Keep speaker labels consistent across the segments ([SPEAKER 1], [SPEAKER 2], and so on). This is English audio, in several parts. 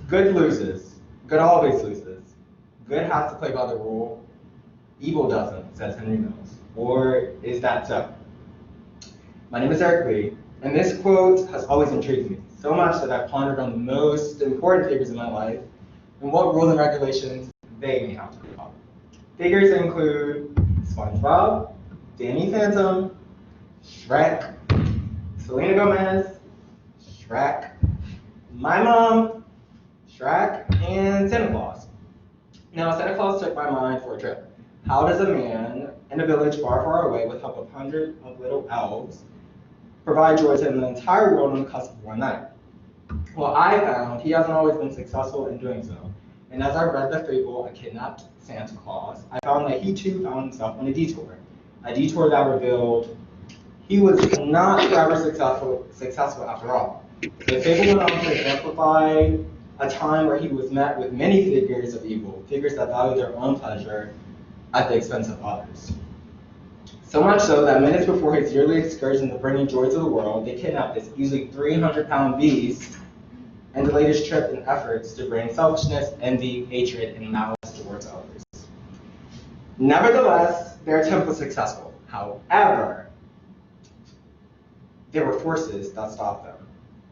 [SPEAKER 1] Good loses. Good always loses. Good has to play by the rule. Evil doesn't, says Henry Mills. Or is that so? My name is Eric Lee, and this quote has always intrigued me, so much that I've pondered on the most important figures in my life and what rules and regulations they may have to follow. Figures include SpongeBob, Danny Phantom, Shrek, Selena Gomez, Shrek, my mom, Shrek, and Santa Claus. Now, Santa Claus took my mind for a trip. How does a man in a village far, far away with help of hundreds of little elves provide joy to the entire world on the cusp of one night? Well, I found he hasn't always been successful in doing so. And as I read the fable, A Kidnapped Santa Claus, I found that he too found himself on a detour that revealed he was not forever successful after all. The fable went on to exemplify a time where he was met with many figures of evil, figures that valued their own pleasure at the expense of others. So much so that minutes before his yearly excursion to bringing joy to the world, they kidnapped this easily 300-pound beast and delayed his trip in efforts to bring selfishness, envy, hatred, and malice towards others. Nevertheless, their attempt was successful. However, there were forces that stopped them.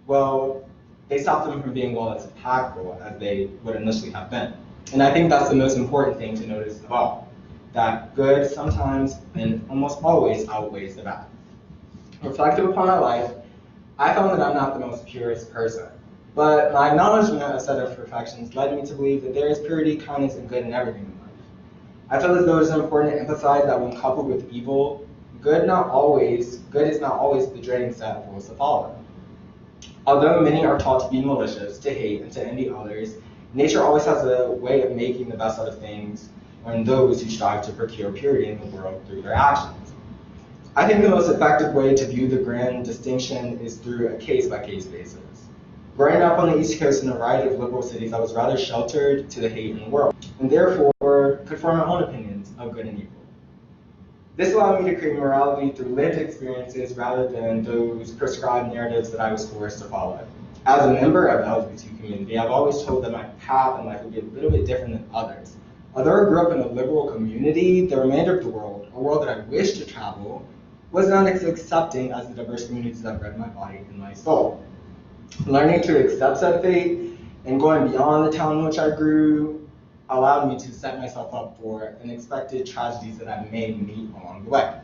[SPEAKER 1] Well, they stopped them from being as impactful as they would initially have been. And I think that's the most important thing to notice of all, that good sometimes and almost always outweighs the bad. Reflective upon my life, I found that I'm not the most purest person, but my acknowledgement of set of imperfections led me to believe that there is purity, kindness, and good in everything in life. I feel as though it is important to emphasize that when coupled with evil, good is not always the draining set of rules to follow. Although many are taught to be malicious, to hate, and to envy others, nature always has a way of making the best out of things on those who strive to procure purity in the world through their actions. I think the most effective way to view the grand distinction is through a case-by-case basis. Growing up on the East Coast in a variety of liberal cities, I was rather sheltered to the hate in the world, and therefore could form my own opinions of good and evil. This allowed me to create morality through lived experiences rather than those prescribed narratives that I was forced to follow. As a member of the LGBT community, I've always told that my path in life would be a little bit different than others. Although I grew up in a liberal community, the remainder of the world, a world that I wished to travel, was not as accepting as the diverse communities that bred my body and my soul. Learning to accept said fate and going beyond the town in which I grew allowed me to set myself up for unexpected tragedies that I may meet along the way.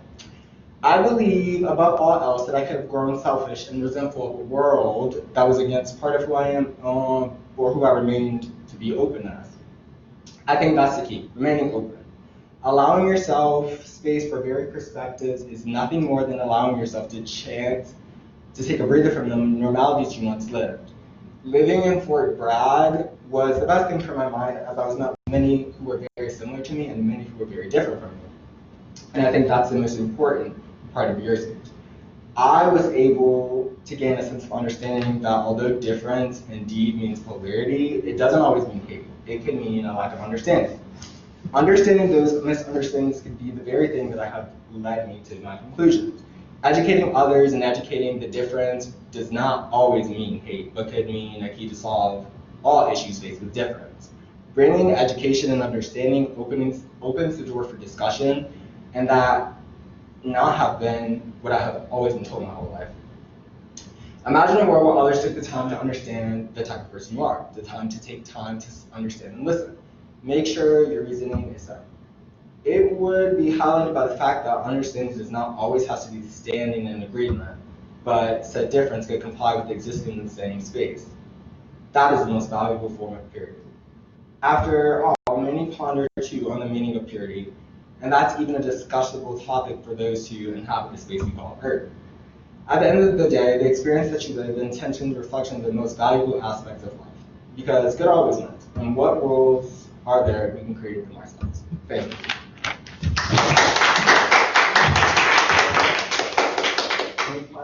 [SPEAKER 1] I believe, above all else, that I could have grown selfish and resentful of a world that was against part of who I am or who I remained to be open as. I think that's the key, remaining open. Allowing yourself space for varied perspectives is nothing more than allowing yourself to take a breather from the normalities you once lived. Living in Fort Bragg was the best thing for my mind, as I was met with many who were very similar to me and many who were very different from me. And I think that's the most important part of your stage. I was able to gain a sense of understanding that although difference indeed means polarity, it doesn't always mean hate. It can mean a lack of understanding. Understanding those misunderstandings could be the very thing that I have led me to my conclusions. Educating others and educating the difference does not always mean hate, but could mean a key to solve all issues faced with difference. Bringing education and understanding opens the door for discussion, and that not have been what I have always been told my whole life. Imagine a world where others took the time to understand the type of person you are, the time to take time to understand and listen. Make sure your reasoning is sound. It would be highlighted by the fact that understanding does not always have to be standing in agreement, but said difference could comply with existing in the same space. That is the most valuable form of purity. After all, many ponder too on the meaning of purity, and that's even a discussable topic for those who inhabit the space we call Earth. At the end of the day, the experience that you live, the intention, the reflection, are the most valuable aspects of life, because good always wins, and what rules are there we can create them ourselves. Thank you.